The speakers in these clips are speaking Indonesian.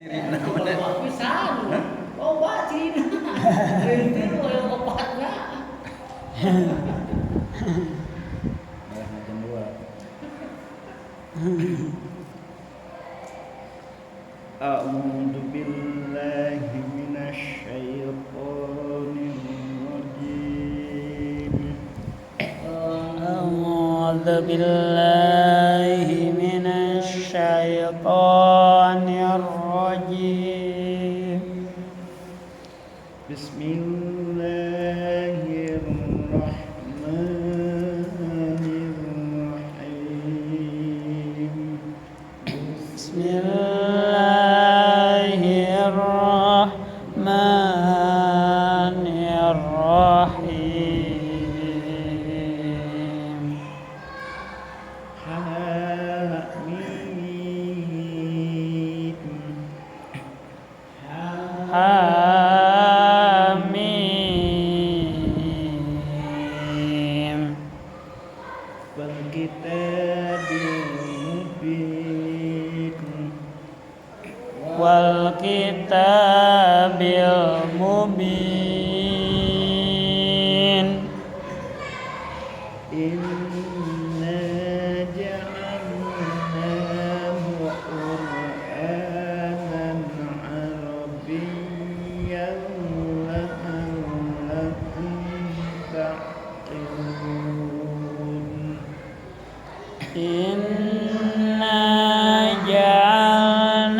Pisan. Loba Cina. Itu yang opatna. Malah ngajeng dua. A'udzu billahi minasy syaithanir rajim. A'udzu billahi minasy syaithanir rajim. Bismillahirrahmanirrahim. Bismillahirrahmanirrahim. Hamim. Wal kitabil mubin. Wal kitabil mubin. Inna ja'alnahu Qur'anan Arabiyyan la'allakum ta'qilun. Inna ja'alnahu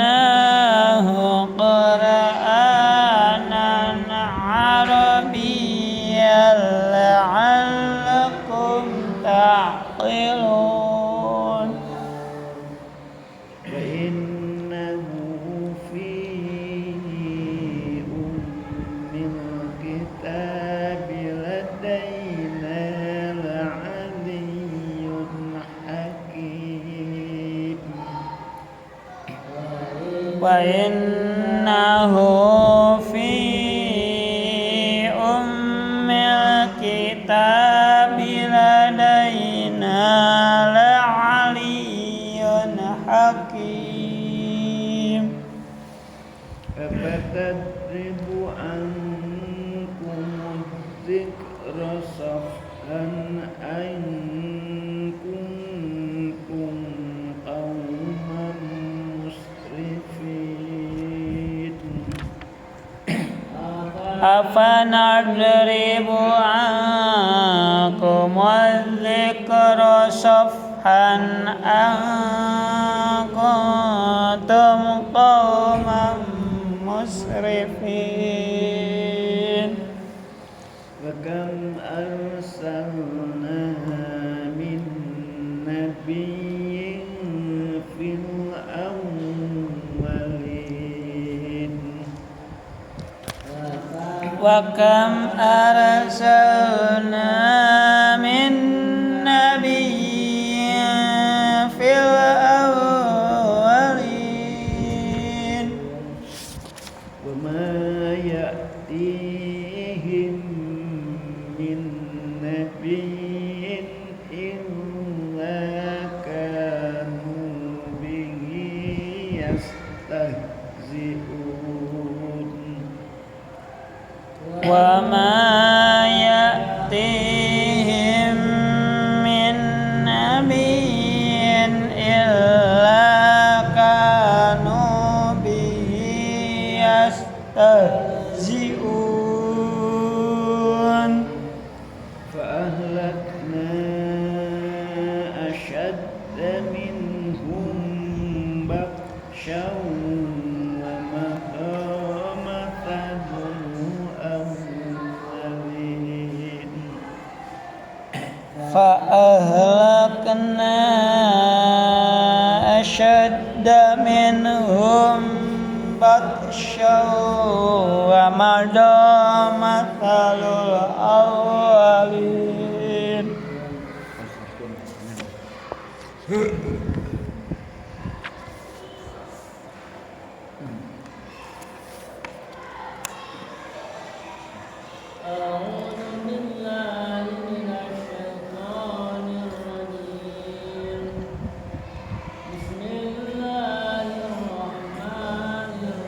Qur'anan Arabiyyan la'allakum ta'qilun. Wa innahu fi ummil kitabi ladaina la'aliyyun hakim. Wa innahu fi ummil kitabi ladaina la'aliyyun hakim. Afatadribu ankum dzikra safhan an kuntum qauman musrifin. Afanadribu ankum wadh-dhikra safhan an kuntum qauman musrifin. Wa kam arsalna min nabiyyin fil awwalin. Wa kam arsalna min nabiyyin fil awwalin. Wa ma ya'tihim min nabiyyin illa kanu bihi yastahzi'un. Wa ma ya'tihim min nabiyyin illa kanu bihi yastahzi'un. Fa ahlakna ashadda minhum batshan wa madha mathalul awwalin. Fa ahlakna ashadda minhum batshan wa madha mathalul awwalin. A'udzu billahi minasy syaithanir rajim. Bismillahirrahmanirrahim.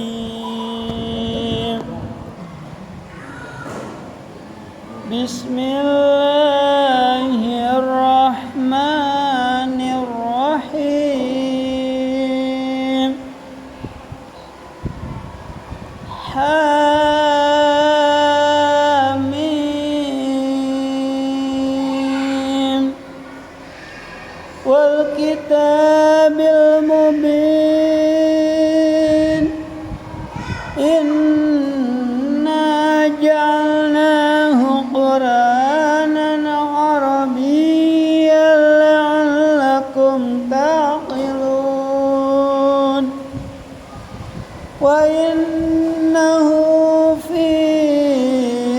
الرجيم بسم الله الرحمن الرحيم حميم والكتاب المبين إنا جعلناه قرآنا عربيا لعلكم تعقلون وإنه في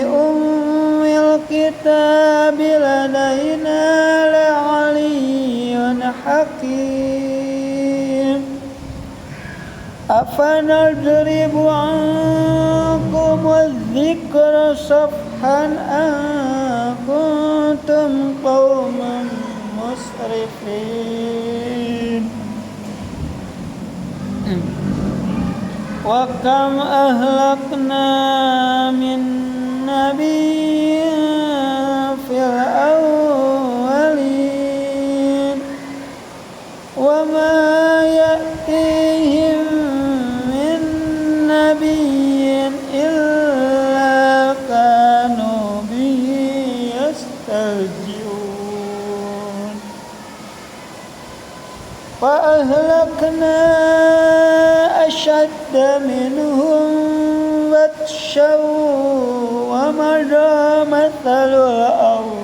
أم الكتاب لدينا لعلي حكيم أفنضرب عنكم الذكر صفحا أن كنتم قوما مسرفين وكم أهلكنا من نبي في الأولين وما يأتيهم من نبي إلا كانوا به يستهزئون فأهلكنا أشد منهم بطشا ومضى مثل الأولين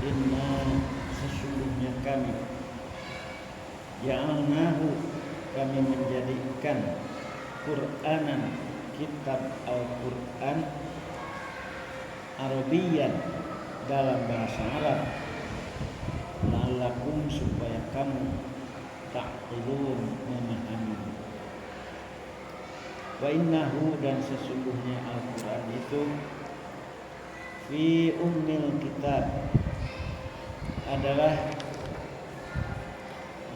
Inna sesungguhnya kami ja'alnahu kami menjadikan Qur'anan kitab Al-Qur'an Arabian dalam bahasa Arab la'allakum supaya kamu ta'qilun memahami. Wa innahu dan sesungguhnya Al-Qur'an itu fi ummil kitab adalah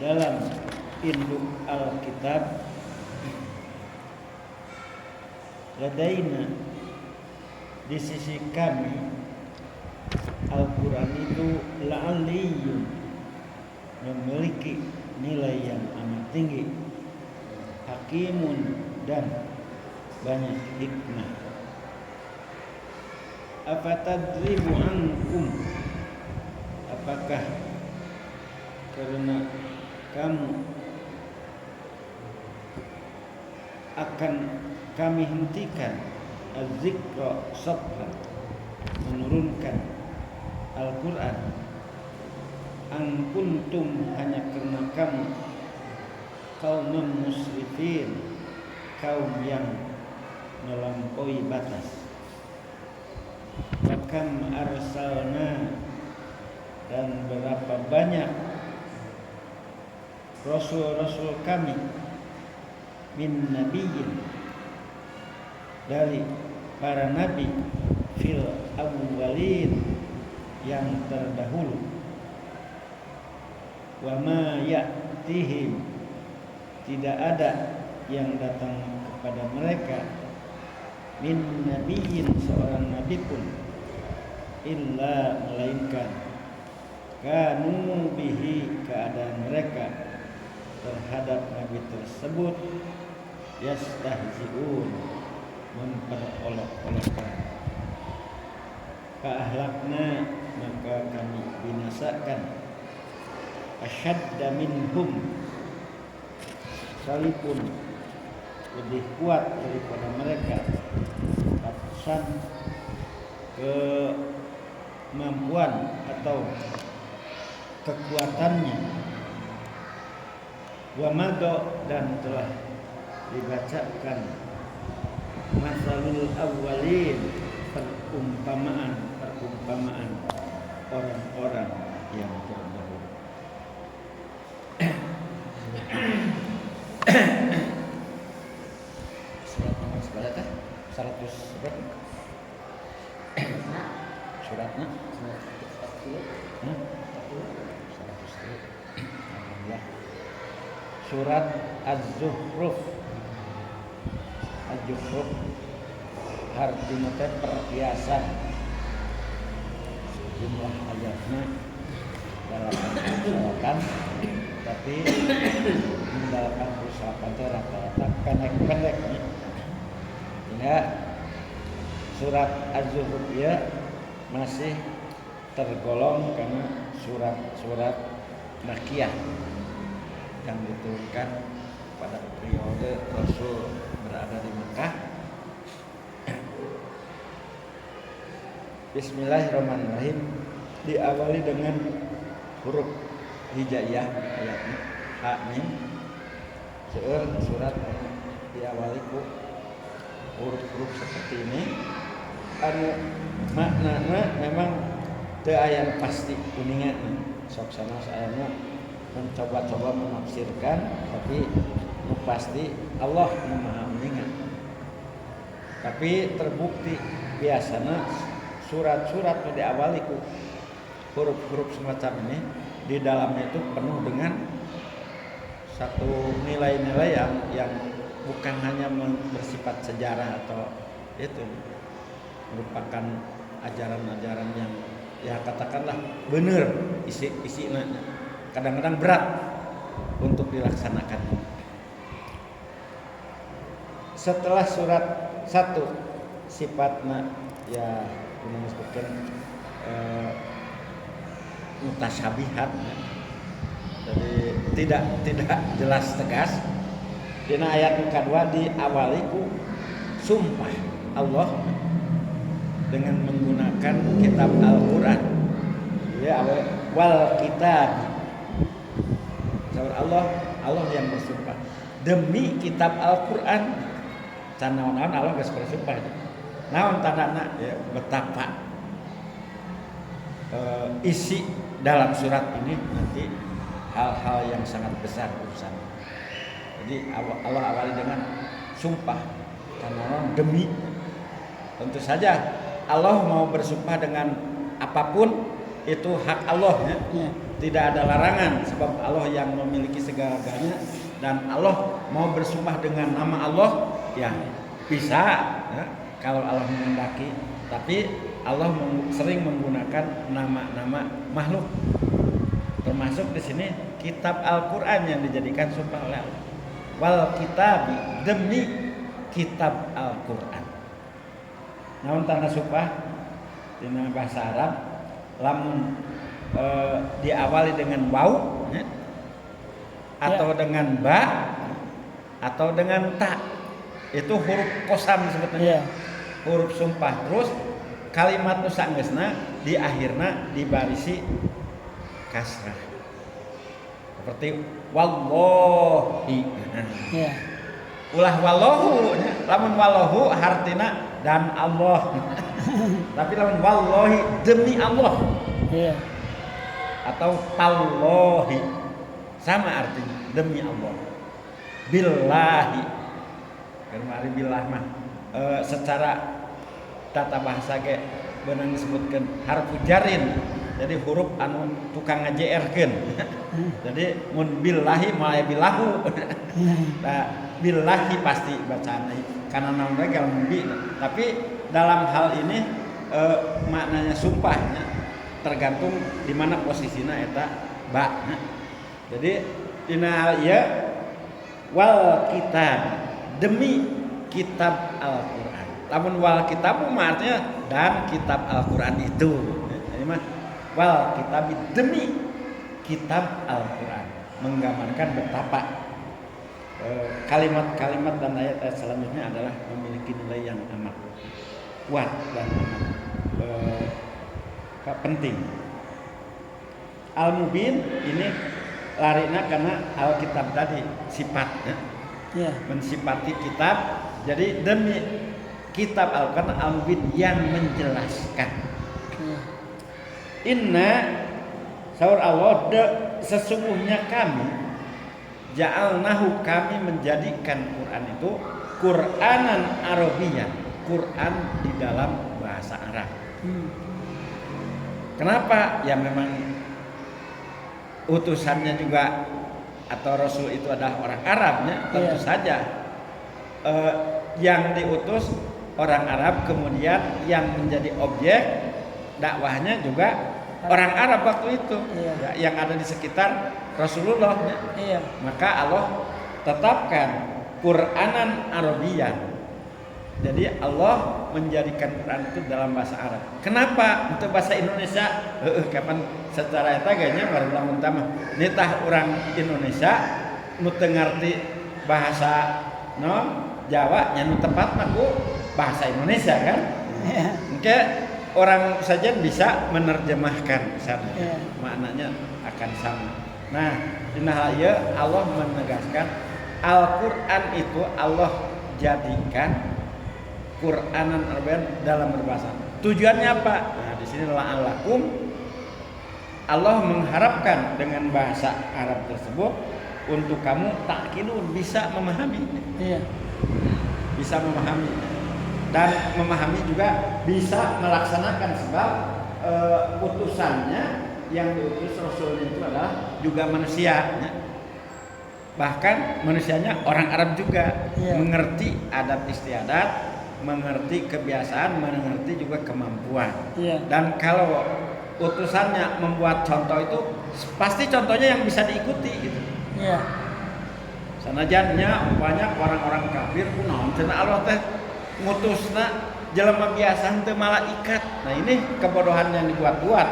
dalam induk Alkitab ladaina di sisi kami Al-Quran itu la'aliyun memiliki nilai yang amat tinggi, hakimun dan banyak hikmah. Afatadribu ankum, apakah karena kamu akan kami hentikan az-zikra sabha menurunkan Al-Quran an kuntum hanya karena kamu kaum musrifin, kaum yang melampaui batas. Fakam arsalna dan berapa banyak rasul-rasul kami min nabiyyin dari para nabi fil awwalin yang terdahulu. Wa ma ya'tihim tidak ada yang datang kepada mereka min nabiyyin seorang nabi pun illa melainkan kanu bihi keadaan mereka terhadap nabi tersebut yastahzi'un memperolok-olokkan. Fa'ahlakna maka kami binasakan asyadda minhum sekalipun lebih kuat daripada mereka batasan kemampuan atau kekuatannya. Wa mado dan telah dibacakan masalul awwalin perumpamaan orang-orang yang terdahulu. Surat nomor seberapa? 100 berapa? Suratnya? 100. Alhamdulillah. Surat Az-Zukhruf. Az-Zukhruf artinya perhiasan. Jumlah ayatnya 88, tapi 88 itu rata-rata pendek-pendek. Ya, surat Az-Zukhruf ya masih tergolong karena surat-surat Makkiyah yang diturunkan pada periode Rasul berada di Mekah. Bismillahirrahmanirrahim, diawali dengan huruf hijaiyah ayatnya ha mim. Seueur surat diawali ku huruf-huruf seperti ini anu maknana memang teu aya pasti kuningan sok sanes aya mencoba-coba menafsirkan, tapi pasti Allah Maha mendengar. Tapi terbukti biasanya surat-surat yang diawali ku huruf-huruf semacam ini di dalamnya itu penuh dengan satu nilai-nilai yang bukan hanya bersifat sejarah atau itu merupakan ajaran-ajaran yang ya katakanlah benar isi-isinya. Kadang-kadang berat untuk dilaksanakan. Setelah surat 1 sifatnya ya disebutkan mutasyabihat, jadi tidak jelas tegas. Dina ayat kedua diawali ku sumpah Allah dengan menggunakan kitab Al-Quran Ya wal kitab. Saur Allah yang bersumpah demi kitab Al-Qur'an. Can naon-naon Allah geus bersumpah. Naon tandana ya betapa isi dalam surat ini nanti hal-hal yang sangat besar urusan. Jadi Allah awali dengan sumpah karena demi. Tentu saja Allah mau bersumpah dengan apapun itu hak Allah ya. Tidak ada larangan sebab Allah yang memiliki segala-galanya dan Allah mau bersumpah dengan nama Allah ya bisa ya, kalau Allah menghendaki, tapi Allah sering menggunakan nama-nama makhluk. Termasuk di sini kitab Al-Qur'an yang dijadikan sumpah oleh Allah. Wal kitabi demi kitab Al-Qur'an. Namun tanda sumpah di bahasa Arab lamun diawali dengan waw ya, atau dengan ba atau dengan ta. Itu huruf qasam sebetulnya. Huruf sumpah. Terus kalimat nu sanggeusna di akhirna dibarisi kasrah. Seperti wallahi. Ulah wallahu, lamun wallahu artina dan Allah. Tapi lamun wallahi demi Allah. Atau tallahi sama artinya demi Allah. Billahi. Kemarin billah mah secara tata bahasa ge beunang disebutkeun harfu jarin. Jadi huruf anu tukang ngajerkeun. Jadi mun billahi mulai billahu. Nah, billahi pasti bacaan karena naon we galmun bi. Tapi dalam hal ini maknanya sumpahnya tergantung di mana posisina eta ba. Jadi dina hal ieu wal kitab demi kitab Al-Qur'an. Lamun wal kitab artinya dan kitab Al-Qur'an itu. Jadi mah wal kitab demi kitab Al-Qur'an menggambarkan betapa kalimat-kalimat dan ayat-ayat selanjutnya adalah memiliki nilai yang amat kuat dan amat penting. Al-Mubin ini larina karena Alkitab tadi sifatnya mensifati kitab. Jadi demi kitab Al-Qur'an Al-Mubin yang menjelaskan. Inna saur Allah sesungguhnya kami ja'alnahu kami menjadikan Quran itu Qur'anan Arabiyyan, Quran di dalam bahasa Arab. Kenapa? Ya memang utusannya juga atau Rasul itu adalah orang Arabnya, tentu saja yang diutus orang Arab, kemudian yang menjadi objek dakwahnya juga orang Arab waktu itu ya, yang ada di sekitar Rasulullah ya. Maka Allah tetapkan Qur'anan Arabiyyan. Jadi Allah menjadikan Quran itu dalam bahasa Arab. Kenapa? Untuk bahasa Indonesia kapan secara eta ganya baru lamun tama nitah orang Indonesia nu teu ngarti bahasa Jawa nya nu tepat mah ku bahasa Indonesia kan. Mungkin orang saja bisa menerjemahkan misalnya. Maknanya akan sama. Nah, dina hal ieu Allah menegaskan Al-Qur'an itu Allah jadikan Qur'anan Arabiyyan dalam berbahasa. Tujuannya apa? Nah, di sini la'allakum Allah mengharapkan dengan bahasa Arab tersebut untuk kamu ta'qilun bisa memahami. Bisa memahami dan memahami juga bisa melaksanakan sebab utusannya yang diutus Rasulnya itu adalah juga manusia. Bahkan manusianya orang Arab juga mengerti adat istiadat, mengerti kebiasaan, mengerti juga kemampuan. Dan kalau utusannya membuat contoh itu pasti contohnya yang bisa diikuti gitu. Sanajannya banyak orang-orang kafir kunaon cenah Allah teh ngutusna jelema biasa teu malaikat. Nah ini kebodohan yang dibuat-buat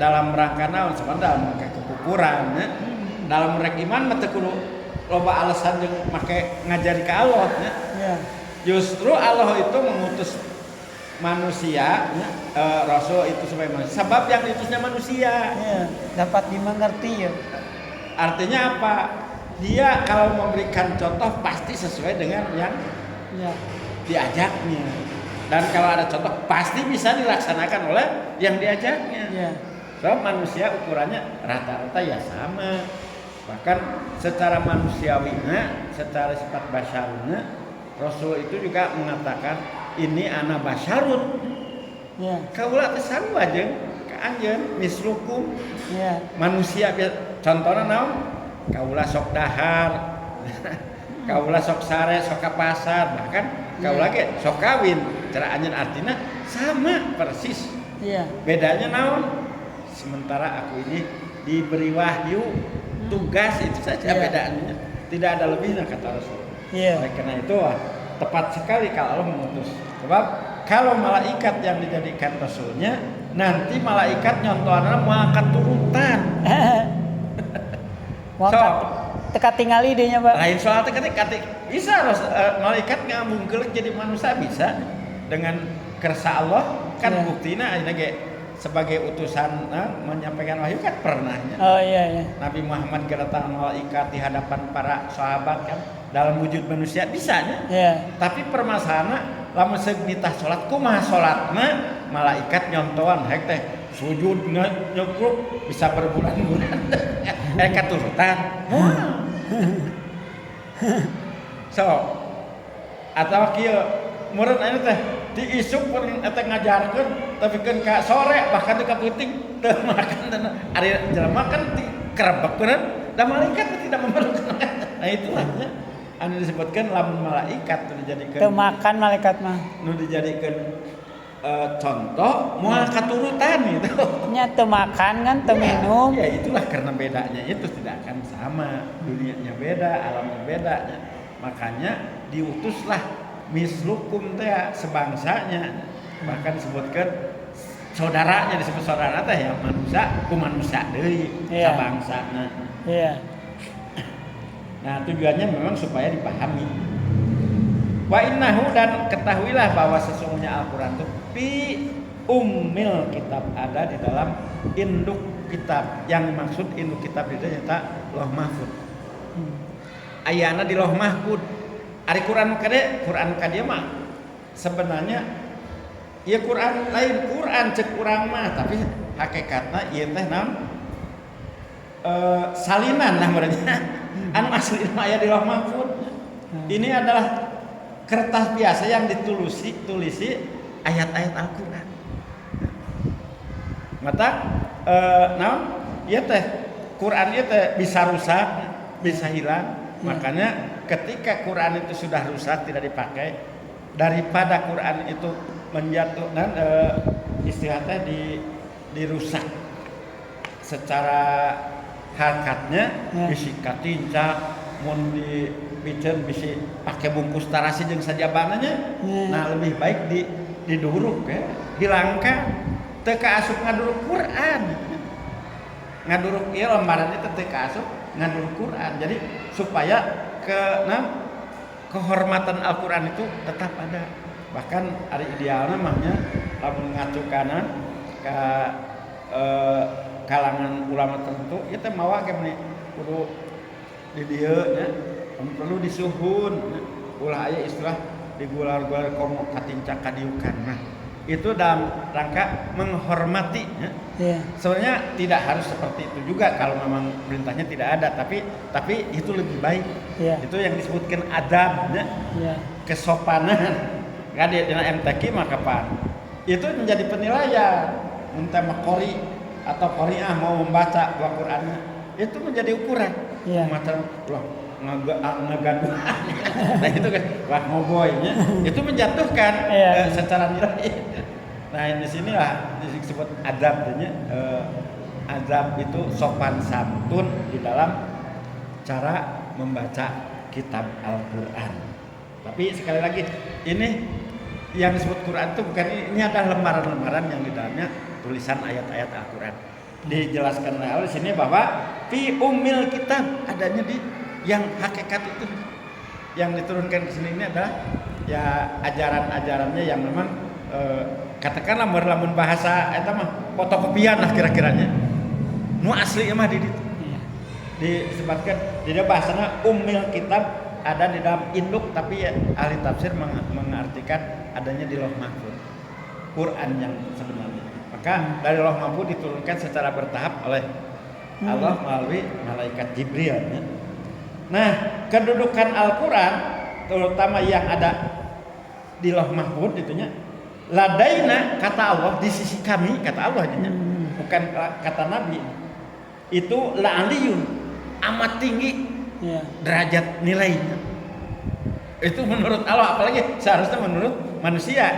dalam rangka naon sebenarnya dalam rangka kekufuran dalam rek iman mah teu kudu loba alasan jeung make ngajari ka Allah Justru Allah itu mengutus manusia, Rasul itu supaya manusia. Sebab yang diutusnya manusia. Ya, dapat dimengerti ya. Artinya apa? Dia kalau memberikan contoh pasti sesuai dengan yang Ya. diajaknya. Dan kalau ada contoh pasti bisa dilaksanakan oleh yang diajaknya. Ya. Sebab manusia ukurannya rata-rata ya sama. Bahkan secara manusiawinya, secara sifat basyaruna, Rasul itu juga mengatakan ini ana basyarun. Ya. Kaula teh sarua jeung ka anjeun mislukum. Ya. Manusia contohna naon? Kaula sok dahar. Kaula sok sare, sok ka pasar, bahkan kaula ge sok kawin. Cara anjeun artina sama persis. Iya. Bedanya naon? Sementara aku ini diberi wahyu, tugas itu saja bedanya. Tidak ada lebihnya kata Rasul. Iya. Oleh karena itu tepat sekali kalau Allah mengutus. Sebab kalau malaikat yang dijadikan rasulnya, nanti malaikat nyontohana mau angkat turutan. Wangkat teka tingali idenya, Pak. Lain soal ketika bisa malaikat ngambungkeun jadi manusia bisa dengan kersa Allah kan buktina ayeuna ge sebagai utusan menyampaikan wahyu kan pernahnya. Oh iya. Nabi Muhammad kedatangan malaikat di hadapan para sahabat kan dalam wujud manusia bisanya. Iya. Tapi permasalahanna lamun seug nitah salat kumaha salatna malaikat nyontohan hek teh sujud nyekruk bisa berbulan-bulan. Katurutan. So atau kieu meureun anu teh di isuk pun eta ngajarkeun tapi keun ka sore bahkan teu kapeuting teu makan ari jelema kan kerebek bener da malaikat tidak memerlukan. Nah itulah anu disebutkan lamun malaikat teu dijadikeun Teu makan malaikat mah. Nu dijadikeun contoh moal katurutan gitu. Nya teu makan kan, teu minum. Ya itulah karena bedanya itu tidak akan sama, dunianya beda, alamnya beda. Makanya diutuslah mislukum teh sebangsanya. Bahkan disebutkan saudaranya disebut saudara teh ya manusia ku manusia deui sabangsana. Iya. Nah, tujuannya memang supaya dipahami. Wa innahu dan ketahuilah bahwa sesungguhnya Al-Qur'an itu fi ummil kitab ada di dalam induk kitab. Yang maksud induk kitab itu nyata Lauh Mahfuz. Ayana di Lauh Mahfuz. Ari Quran kade mah sebenarnya ieu Quran lain Quran cek urang mah tapi hakikatna ieu teh naon? Salinan lah merenya. Anu asli mah aya di Lauh Mahfuz. Ini adalah kertas biasa yang tulisi ayat-ayat Al-Qur'an. Mata naon? Ieu teh Quran ieu teh bisa rusak, bisa hilang. Makanya ketika Quran itu sudah rusak tidak dipakai, daripada Quran itu menjatuh dan istilahnya dirusak secara harkatnya bisi katinca mun dipikeun bisi pakai bungkus tarasi jeung sajabananya. Nah lebih baik diduruk ya, hilangkan teu kaasup ngaduruk Quran. Ngaduruk ieu lembaran itu teu kaasup ngaduruk Quran. Jadi supaya kehormatan Al-Qur'an itu tetap ada. Bahkan ari idealna mahnya lamun ngacukanan ka kalangan ulama tertentu ieu teh mawa ge kudu di dieu nya perlu disuhun ulah aya istilah digular-gular komo katinca kadiukan. Nah itu dalam rangka menghormati ya. Sebenarnya tidak harus seperti itu juga kalau memang perintahnya tidak ada, tapi itu lebih baik. Itu yang disebutkan adabnya, kesopanan. Nggak di MTQ maka pan itu menjadi penilaian. Minta makori atau qori'ah mau membaca Al-Qur'annya itu menjadi ukuran. Macam ngegaduh. Nah itu kan wah ngoboynya itu menjatuhkan secara nilai. Nah di sinilah disebut adabnya. Adab itu sopan santun di dalam cara membaca kitab Al-Qur'an. Tapi sekali lagi ini yang disebut Quran itu bukan ini adalah lembaran-lembaran yang di dalamnya tulisan ayat-ayat Al-Qur'an. Dijelaskan oleh di sini bahwa fi ummil kitab adanya di yang hakikat itu yang diturunkan ke sini ini adalah ya ajaran-ajarannya yang memang katakanlah lamun bahasa eta mah fotokopian lah kira-kiranya. Nu asli mah di ditu. Iya. Disebutkan di bahasana ummil kitab ada di dalam induk, tapi ya, ahli tafsir mengartikan adanya di Lauh Mahfuz. Quran yang sebenarnya. Maka dari Lauh Mahfuz diturunkan secara bertahap oleh Allah melalui malaikat Jibril. Ya. Nah, kedudukan Al-Quran terutama yang ada di Lauh Mahfuz itunya ladaina kata Allah di sisi kami kata Allah bukan kata Nabi itu la aliyun amat tinggi derajat nilainya itu menurut Allah, apalagi seharusnya menurut manusia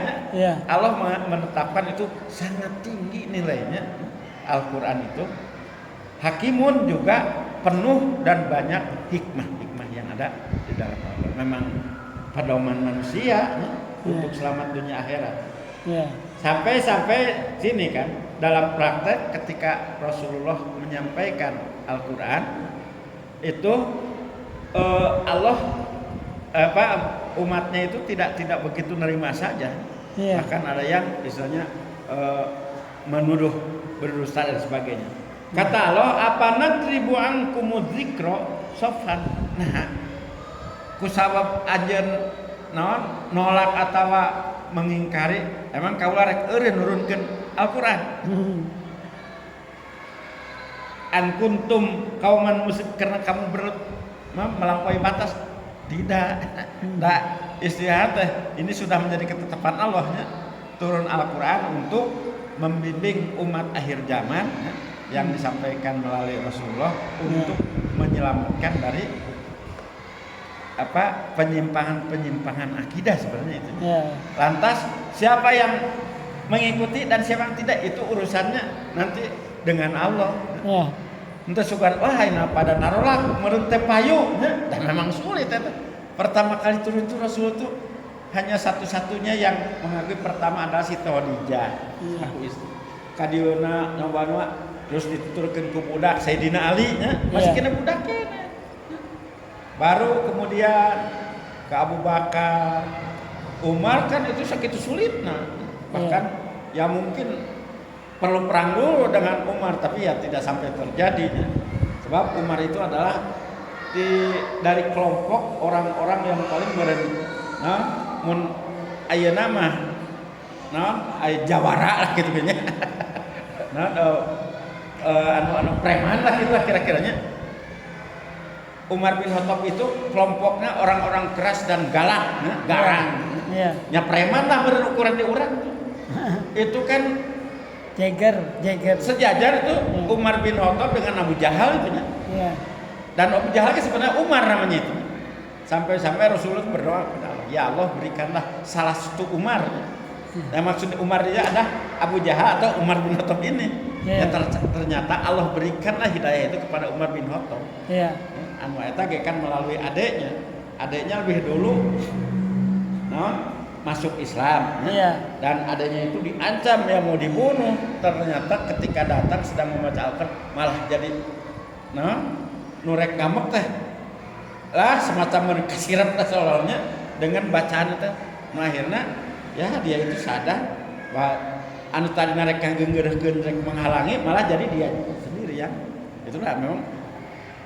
Allah menetapkan itu sangat tinggi nilainya. Al-Quran itu hakimun juga penuh dan banyak hikmah yang ada di dalam Al-Quran. Memang pedoman manusia untuk selamat dunia akhirat. Sampai sini kan dalam praktek ketika Rasulullah menyampaikan Al-Quran itu Allah umatnya itu tidak begitu nerima saja. Bahkan ada yang misalnya menuduh berdusta dan sebagainya. Kata Allah, apa nadribu ankumud dzikra sofan. Nah, kusabab anjeun nolak atawa mengingkari emang kaula rek eureun nurunkeun Al-Qur'an. An kuntum kauman musik karena kamu melampaui batas. Tidak. Nah, istihad ini sudah menjadi ketetapan Allahnya turun Al-Qur'an untuk membimbing umat akhir zaman yang disampaikan melalui Rasulullah untuk menyelamatkan dari penyimpangan akidah sebenarnya itu. Lantas siapa yang mengikuti dan siapa yang tidak itu urusannya nanti dengan Allah. Entah sugan pada narolak meureun teh payu dan memang sulit eta. Pertama kali turun itu Rasul itu hanya satu-satunya yang mengakui pertama adalah si Khadijah. Aku istri. Kadieuna nyoba terus dituturkeun ku budak Sayyidina Ali masih kena budak kene. Baru kemudian ke Abu Bakar, Umar kan itu sakitu sulitna. Bahkan ya mungkin perlu perang dulu dengan Umar tapi ya tidak sampai terjadi. Sebab Umar itu adalah dari kelompok orang-orang yang paling meren. Mun ayeuna mah aya jawara lah gitu nya. Anu preman lah gitu lah kira-kiranya. Umar bin Khattab itu kelompoknya orang-orang keras dan galak, garang. Ya preman lah berukuran di urang. Itu kan Jager. Sejajar itu Umar bin Khattab dengan Abu Jahal itu ya. Dan Abu Jahal sebenarnya Umar namanya itu. Sampai Rasulullah berdoa kepada Allah, ya Allah berikanlah salah satu Umar. Nah maksud Umar dia ada Abu Jahal atau Umar bin Khattab ini. Ya ternyata Allah berikanlah hidayah itu kepada Umar bin Khattab. Anu eta ge kan melalui adeknya. Adeknya lebih dulu masuk Islam dan adanya itu diancam ya mau dibunuh. Ternyata ketika datang sedang membaca Al-Quran malah jadi nurek gamek teh lah semacam kasirap soalnya dengan bacaan itu. Akhirnya ya dia itu sadar bahwa anu tadi narek geungeureuhkeun rek menghalangi malah jadi dia sendiri yang itulah memang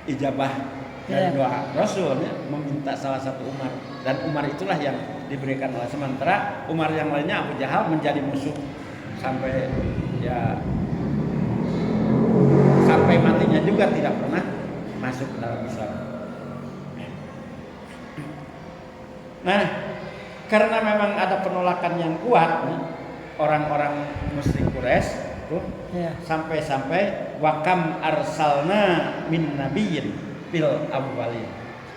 ijabah dari doa Rasulnya meminta salah satu Umar dan Umar itulah yang diberikan oleh sementara Umar yang lainnya Abu Jahal menjadi musuh sampai matinya juga tidak pernah masuk ke dalam Islam. Nah, karena memang ada penolakan yang kuat orang-orang musyrik Quraisy sampai-sampai wakam arsalna min nabiyyin bil awwalin.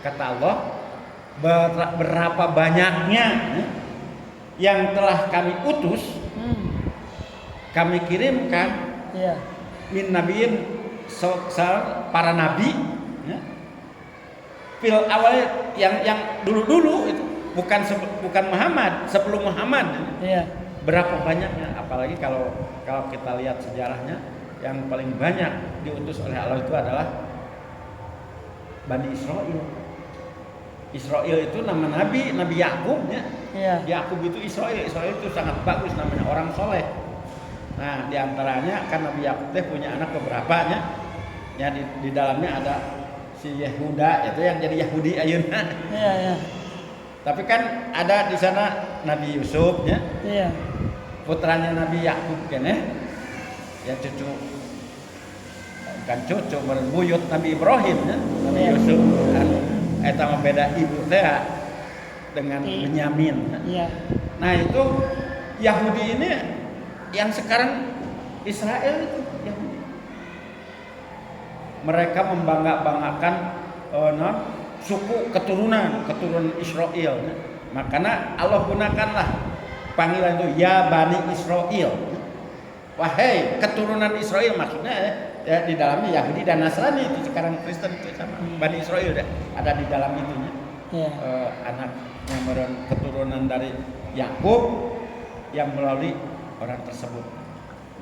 Kata Allah, berapa banyaknya yang telah kami utus, kami kirimkan min nabiyyin para nabi fil awal yang dulu-dulu itu bukan Muhammad, sebelum Muhammad. Berapa banyaknya, apalagi kalau kita lihat sejarahnya yang paling banyak diutus oleh Allah itu adalah Bani Israil. Israel itu nama Nabi Yakub ya. Iya. Yakub itu Israel itu sangat bagus namanya, orang soleh. Nah, diantaranya kan Nabi Yakub teh punya anak beberapa ya di dalamnya ada si Yehuda itu yang jadi Yahudi ayeuna. Iya, iya. Tapi kan ada di sana Nabi Yusuf ya. Iya. Putranya Nabi Yakub kan ya cucu bukan cucu berbuyut Nabi Ibrahim ya. Nabi Iya. Yusuf eta mah beda ibu teh dengan Benyamin. Iya. Nah, itu Yahudi ini yang sekarang Israel itu Yahudi. Mereka membangga-banggakan suku keturunan Israel. Makanya Allah gunakanlah panggilan itu ya Bani Israel. Wahai keturunan Israel, maksudnya ya di dalamnya Yahudi dan Nasrani itu sekarang Kristen itu sama Bani Israel ada di dalam itunya. Iya. Anak yang keturunan dari Yakub yang melalui orang tersebut.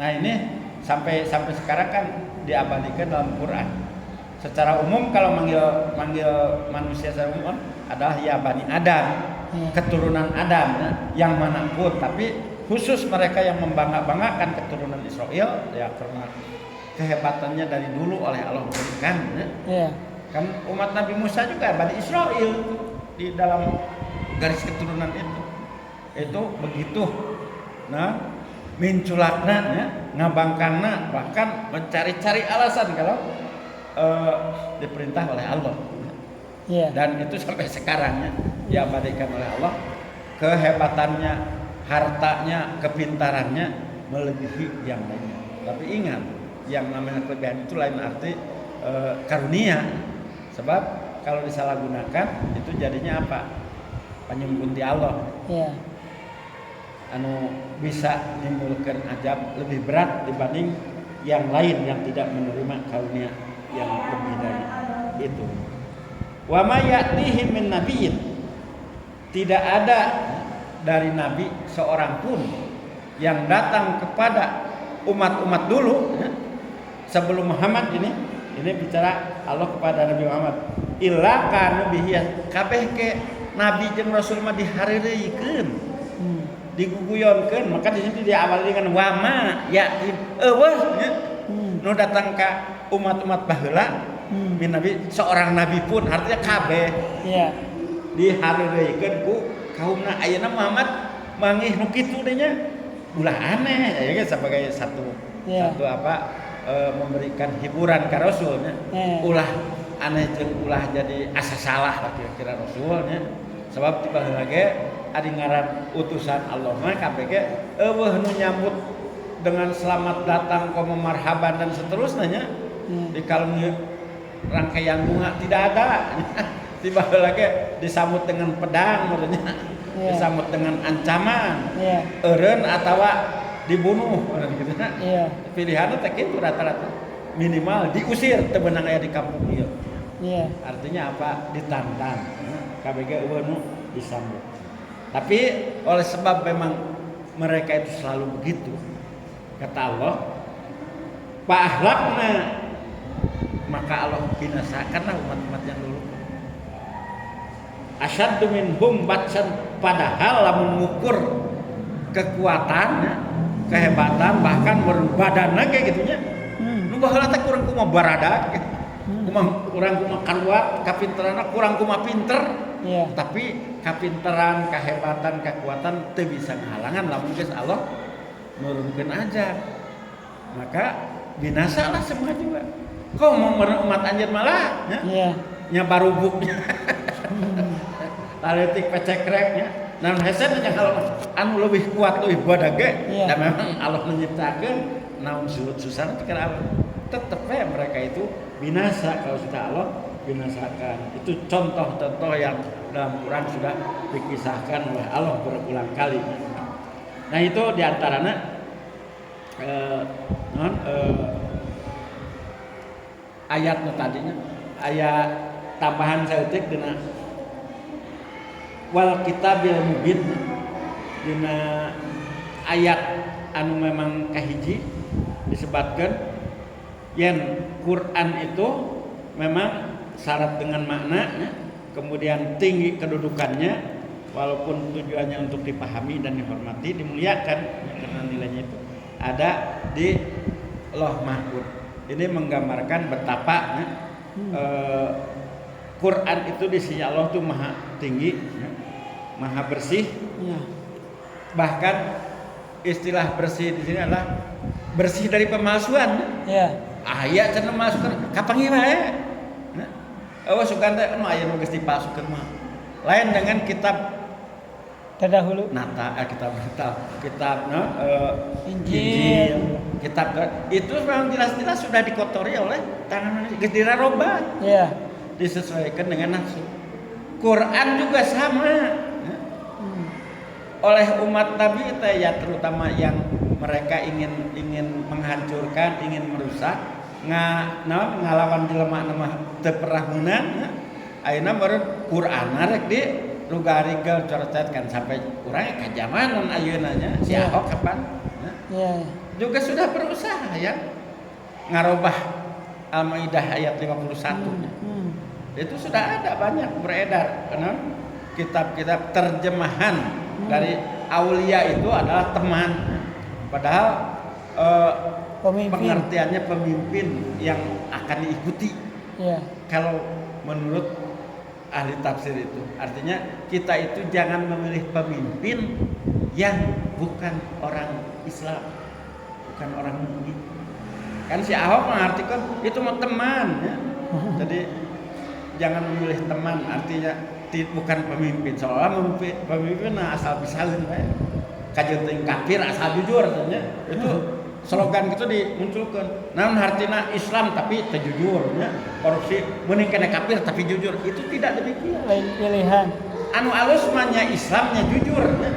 Nah, ini sampai sekarang kan diabadikan dalam Quran. Secara umum kalau manggil manusia secara umum adalah ya Bani Adam, keturunan Adam ya, yang manapun. Tapi khusus mereka yang membangga-banggakan keturunan Israel ya karena kehebatannya dari dulu oleh Allah berikan. Ya. Iya. Kan umat Nabi Musa juga Bani Israel di dalam garis keturunan itu begitu. Nah, minculakna ya, ngabangkanna bahkan mencari-cari alasan kalau diperintah oleh Allah. Iya. Dan itu sampai sekarang ya diabadikan oleh Allah, kehebatannya, hartanya, kepintarannya melebihi yang lainnya. Tapi ingat, yang namanya kelebihan itu lain arti karunia. Sebab kalau disalahgunakan itu jadinya apa? Penyembunyi Allah. Iya. Anu bisa menimbulkan azab lebih berat dibanding yang lain yang tidak menerima karunia yang lebih dari itu. Wa ma ya'tihi min nabiyyin, tidak ada dari nabi seorang pun yang datang kepada umat-umat dulu ya, sebelum Muhammad ini bicara Allah kepada Nabi Muhammad, illa kanu bihi kabeh ke nabi jeung rasul mah dihareureuikeun, diguguyonkeun. Maka di sini diawali dengan wama ya eueuh nya nu datang ka umat-umat baheula min nabi seorang nabi pun artinya kabeh Iya. dihareureuikeun ku kaumna. Ayeuna Muhammad mangih nu kitu teh nya ulah aneh ya sebagai satu memberikan hiburan ka rasulnya. Ulah aneh jeung ulah jadi asa salah lah kira-kira rasulnya. Sebab tiba lagi adi ngaran utusan Allah mah kabeh ge eueuh nu nyambut dengan selamat datang komo marhaban dan seterusnya di kalung rangkaian bunga tidak ada. Tiba lagi disambut dengan pedang maksudnya, disambut dengan ancaman, eureun atawa dibunuh gitu. Pilihanna teh kitu rata-rata. Minimal diusir teu beunang aya di kampung ieu. Artinya apa? Ditantang. Kabeh ge eueuh nu disambut. Tapi oleh sebab memang mereka itu selalu begitu, kata Allah, fa'ahlakna, maka Allah binasakanlah umat-umat yang dulu. Asyaddu minhum batsan, padahal lamun ngukur kekuatannya, kehebatan, bahkan badanna kayak gitunya. Nu baheula teh kurang kumaha baradag, kurang kumaha kaluat, kapinteranna kurang kumaha pinter. Tapi kapinteran, kehebatan, kekuatan teu bisa ngahalangan lamun geus Allah nurunkeun aja. Maka binasalah semua juga. Kau mau umat anjeun malah nya barubuknya. Taletik pecekreknya. Namun hesen nya kalau anu lebih kuat lebih badag ge dan memang Allah menciptakeun naon susah teh Allah. Tetep we mereka itu binasa kalau sudah Allah binasakan. Itu contoh-contoh yang dalam Quran sudah dikisahkan oleh Allah berulang kali. Nah itu diantaranya ayat tadinya, ayat tambahan saeutik dina wal kitabil mubin, dina ayat anu memang kahiji disebutkan yen Quran itu memang syarat dengan makna kemudian tinggi kedudukannya, walaupun tujuannya untuk dipahami dan dihormati, dimuliakan karena nilainya itu ada di Lauh Mahfuz. Ini menggambarkan betapa Quran itu di sisi Allah itu maha tinggi, maha bersih. Ya. Bahkan istilah bersih di sini adalah bersih dari pemalsuan. Ya. Aya cenah masukkeun kapangi wae. Oh suganda anu aya nu geus dipalsukeun mah. Lain dengan kitab Terdahulu. kitab Injil. kitab itu memang jelas-jelas sudah dikotori oleh tangan manusia, geus dirarobah, Ya. disesuaikan dengan nafsu. Quran juga sama. Oleh umat Nabi ya, terutama yang mereka ingin menghancurkan, ingin merusak, ngalawan jelema nama teu perahunan, ayeuna baru Quran rek di lugarikeun corcetkan sampai urang ka zamanan ayeuna nya si Ahok kapan Ya. juga sudah berusaha ya ngarobah Al-Maidah ayat 51 nya. Itu sudah ada banyak beredar karena kitab-kitab terjemahan dari aulia itu adalah teman, padahal pengertiannya pemimpin yang akan diikuti. Ya. Kalau menurut ahli tafsir itu artinya kita itu jangan memilih pemimpin yang bukan orang Islam, bukan orang mukmin. Kan si Ahok mengartikan itu mau teman ya. Jadi jangan memilih teman, artinya bukan pemimpin. Seolah pemimpin asal bisalin we. Kajeun teuing kafir asal jujur artinya. Itu slogan gitu dimunculkan. Namun artinya Islam tapi teu jujur nya. Korupsi meuning kena kafir tapi jujur. Itu tidak demikian. Lain pilihan. Anu alus mah nya Islamnya jujur nya.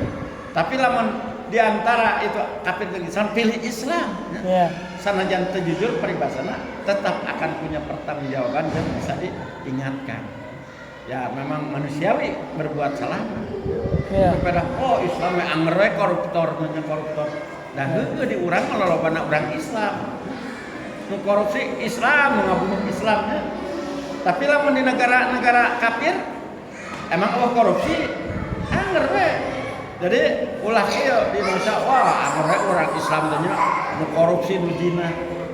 Tapi lamun di antara itu kafir dan Islam pilih Islam nya. Ya. Sanajan teu jujur paribasana tetap akan punya pertanggungjawaban dan bisa diingatkan. Ya memang manusiawi berbuat salah. Ya. Daripada Islam we anger we koruptor. Dan heueuh di urang lolobana urang Islam. Nu korupsi Islam, nu ngabunuh Islamnya. Tapi lamun di negara-negara kafir emang korupsi anger we. Jadi ulah ieu di Indonesia anger we urang Islam teh nya nu korupsi nu zina.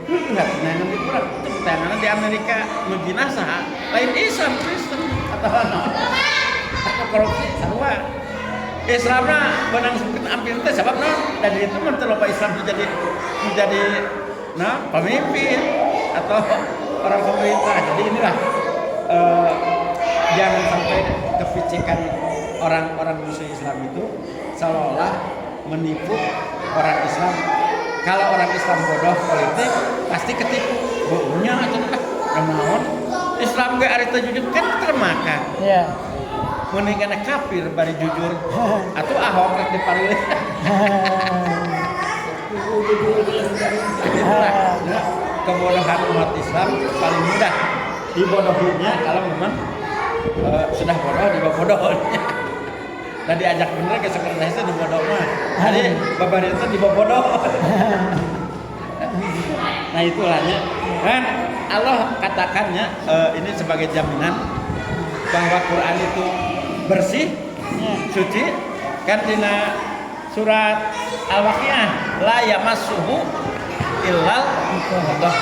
Enggak tenangan di urang, tenangan di Amerika nu zina saha? Lain Islam Kristen atau naon? Aku korupsi sarua. Islamna benang sempit ampir teh sabab naon? Dan itu mah teu loba Islam menjadi pemimpin atau orang pemerintah. Jadi inilah jangan sampai kepicikan orang-orang musuh Islam itu seolah menipu orang Islam. Kalau orang Islam bodoh politik pasti ketipu. Bohongnya atau naon? Islam ge ari teu jujur kan termakan. Ya. Mending kana kafir bari jujur atuh Ahok rek dipalilih. Itulah kebodohan umat Islam paling mudah dibodohinya kalau memang sudah bodoh dibodohnya. Dan diajak bener ke sekretarisnya dibodoh mah. Jadi babari itu dibodoh. Nah itulah ya. Kan Allah katakannya ini sebagai jaminan bahwa Quran itu bersih, suci. Kan dina surat Al-Waqiah la yamassuhu illal mutahharun.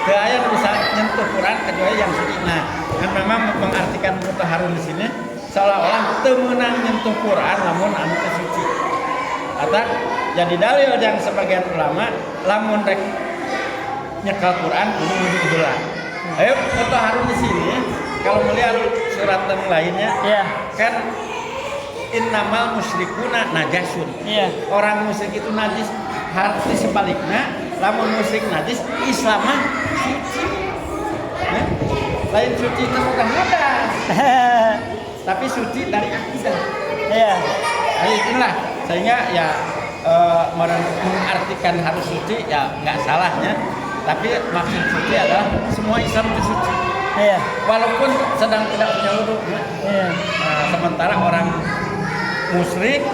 Teu aya bisa nyentuh Quran kecuali yang suci. Nah, kan memang mengartikan mutahharun di sini seolah-olah teu meunang nyentuh Quran lamun anu teu suci. Atau jadi dalil yang sebagian ulama lamun rek nyekel Quran kudu wudu heula. Ayo mutahharun di sini kalau melihat surat yang lainnya, Ya. kan innamal musyrikuna najasun. Iya. Orang musyrik itu najis. Arti sebaliknya, lamun musyrik najis, Islam mah suci. Lain suci termudah-mudah, tapi suci dari akidah. Iya. Nah, itulah sehingga ya mengartikan harus suci ya nggak salahnya. Tapi maksud suci adalah semua Islam itu suci. Iya. Walaupun sedang tidak punya wudu. Iya. Nah, sementara orang musyrik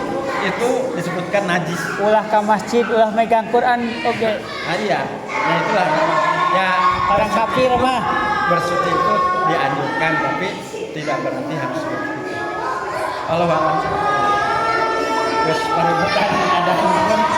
itu disebutkan najis. Ulah ke masjid, ulah megang Quran, oke. Nah iya, nah itulah ya Orang kafir mah. bersuci itu dianjurkan, tapi tidak berarti harus seperti itu. Allah alam. Terus baru bertanya ada handphone.